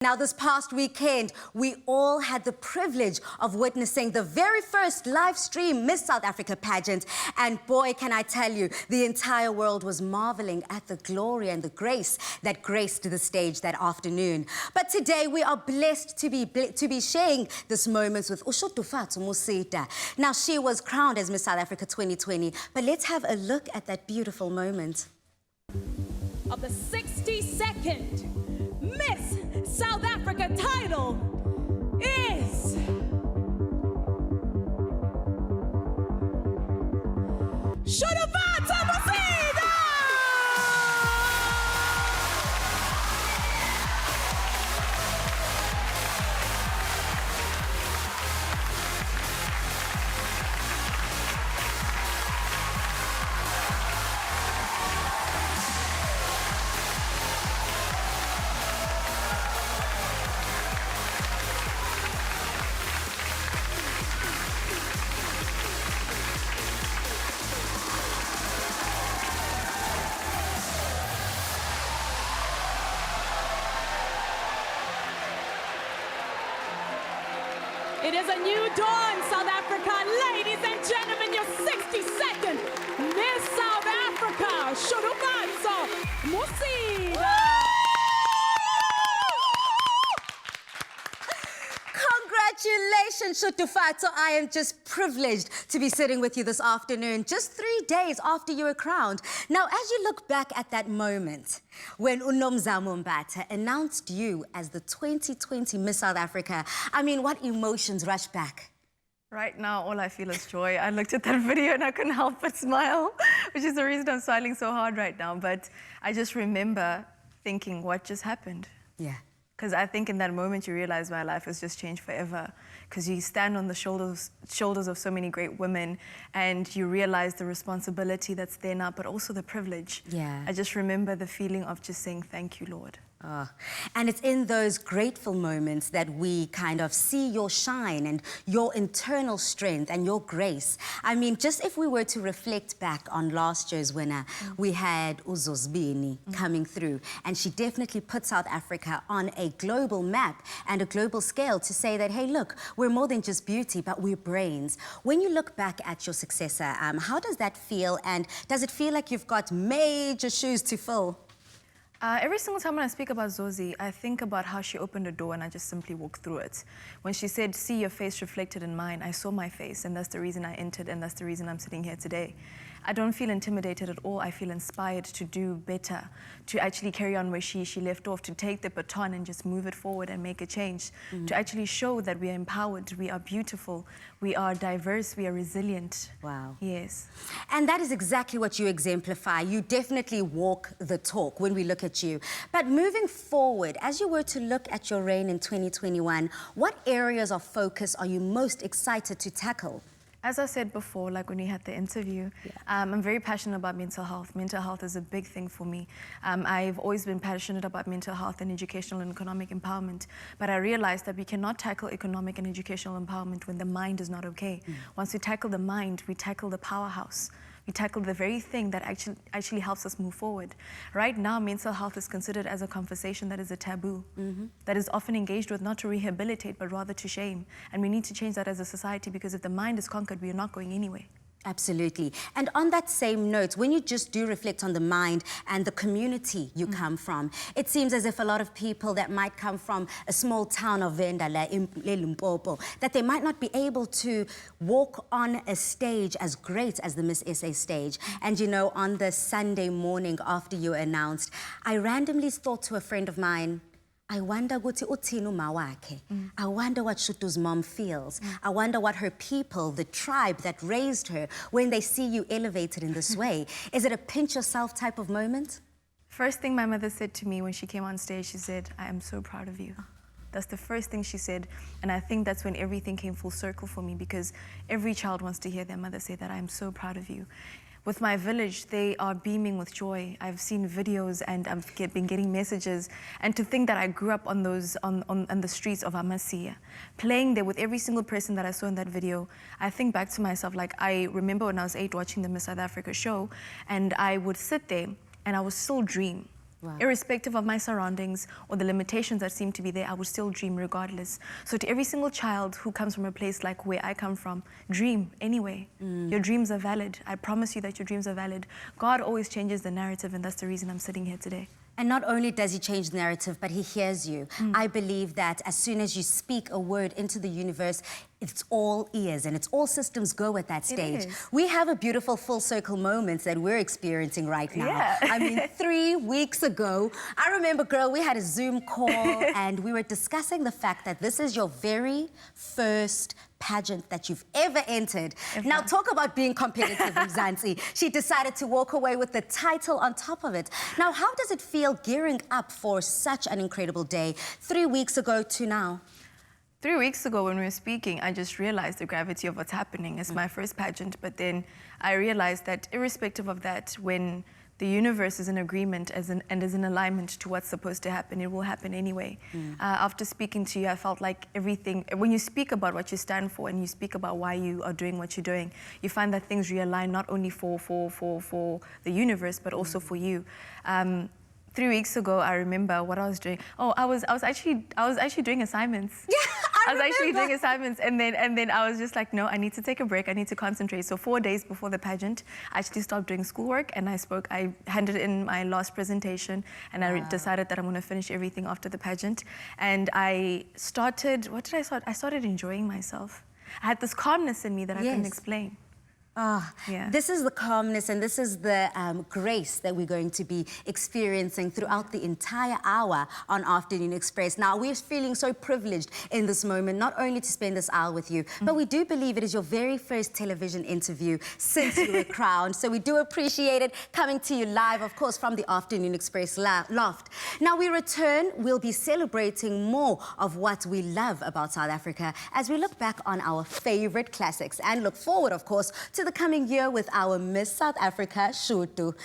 Now, this past weekend, we all had the privilege of witnessing the very first live stream Miss South Africa pageant. And boy, can I tell you, the entire world was marveling at the glory and the grace that graced the stage that afternoon. But today, we are blessed to be sharing this moment with Shudufhadzo Musida. Now, she was crowned as Miss South Africa 2020, but let's have a look at that beautiful moment. Of the 62nd Miss South Africa title is Shudufhadzo Musida! It is a new dawn, South Africa. Ladies and gentlemen, your 62nd Miss South Africa, Shudufhadzo Musida. Congratulations, Shudufhadzo. I am just privileged to be sitting with you this afternoon, just 3 days after you were crowned. Now, as you look back at that moment, when uNomzamo Mbatha announced you as the 2020 Miss South Africa, I mean, what emotions rush back? Right now, all I feel is joy. I looked at that video and I couldn't help but smile, which is the reason I'm smiling so hard right now. But I just remember thinking, what just happened? Yeah. Because I think in that moment you realize my life has just changed forever. Because you stand on the shoulders of so many great women and you realize the responsibility that's there now, but also the privilege. Yeah. I just remember the feeling of just saying, thank you, Lord. Oh. And it's in those grateful moments that we kind of see your shine and your internal strength and your grace. I mean, just if we were to reflect back on last year's winner, we had uZosibini coming through, and she definitely put South Africa on a global map and a global scale to say that, hey, look, we're more than just beauty, but we're brains. When you look back at your successor, how does that feel? And does it feel like you've got major shoes to fill? Every single time when I speak about Zosie, I think about how she opened a door and I just simply walked through it. When she said, see your face reflected in mine, I saw my face, and that's the reason I entered, and that's the reason I'm sitting here today. I don't feel intimidated at all. I feel inspired to do better, to actually carry on where she left off, to take the baton and just move it forward and make a change, to actually show that we are empowered, we are beautiful, we are diverse, we are resilient. Wow. Yes. And that is exactly what you exemplify. You definitely walk the talk when we look at you. But moving forward, as you were to look at your reign in 2021, what areas of focus are you most excited to tackle? As I said before, like when we had the interview, I'm very passionate about mental health. Mental health is a big thing for me. I've always been passionate about mental health and educational and economic empowerment, but I realized that we cannot tackle economic and educational empowerment when the mind is not okay. Once we tackle the mind, we tackle the powerhouse. We tackle the very thing that actually helps us move forward. Right now, mental health is considered as a conversation that is a taboo, that is often engaged with not to rehabilitate, but rather to shame. And we need to change that as a society, because if the mind is conquered, we are not going anywhere. Absolutely. And on that same note, when you just do reflect on the mind and the community you come from, it seems as if a lot of people that might come from a small town of Vendala in Limpopo, that they might not be able to walk on a stage as great as the Miss SA stage. And you know, on the Sunday morning after you were announced, I randomly thought to a friend of mine, I wonder what I wonder what Shutu's mom feels. I wonder what her people, the tribe that raised her, when they see you elevated in this way. Is it a pinch yourself type of moment? First thing my mother said to me when she came on stage, she said, I am so proud of you. That's the first thing she said. And I think that's when everything came full circle for me, because every child wants to hear their mother say that I am so proud of you. With my village, they are beaming with joy. I've seen videos and I've been getting messages. And to think that I grew up on the streets of Amasia, playing there with every single person that I saw in that video, I think back to myself, like I remember when I was 8 watching the Miss South Africa show, and I would sit there and I would still dream. Wow. Irrespective of my surroundings or the limitations that seem to be there, I would still dream regardless. So to every single child who comes from a place like where I come from, dream anyway. Your dreams are valid. I promise you that your dreams are valid. God always changes the narrative, and that's the reason I'm sitting here today. And not only does he change the narrative, but he hears you. I believe that as soon as you speak a word into the universe, it's all ears and it's all systems go at that stage. We have a beautiful full circle moment that we're experiencing right now. Yeah. I mean, 3 weeks ago, I remember, girl, we had a Zoom call and we were discussing the fact that this is your very first pageant that you've ever entered. Now, talk about being competitive, Mzansi. She decided to walk away with the title on top of it. Now, how does it feel gearing up for such an incredible day 3 weeks ago to now? 3 weeks ago when we were speaking, I just realized the gravity of what's happening. It's my first pageant, but then I realized that irrespective of that, when the universe is in agreement and is in alignment to what's supposed to happen, it will happen anyway. After speaking to you, I felt like everything, when you speak about what you stand for and you speak about why you are doing what you're doing, you find that things realign not only for the universe, but also for you. 3 weeks ago, I remember what I was doing. Oh, I was actually doing assignments. Yeah, I was actually doing assignments, and then I was just like, no, I need to take a break. I need to concentrate. So 4 days before the pageant, I actually stopped doing schoolwork, and I handed in my last presentation, and I decided that I'm going to finish everything after the pageant. And I started. What did I start? I started enjoying myself. I had this calmness in me that I couldn't explain. This is the calmness and this is the grace that we're going to be experiencing throughout the entire hour on Afternoon Express. Now, we're feeling so privileged in this moment, not only to spend this hour with you, but we do believe it is your very first television interview since you were crowned. So we do appreciate it coming to you live, of course, from the Afternoon Express loft. Now, we return, we'll be celebrating more of what we love about South Africa as we look back on our favorite classics and look forward, of course, to the coming year with our Miss South Africa, Shudu.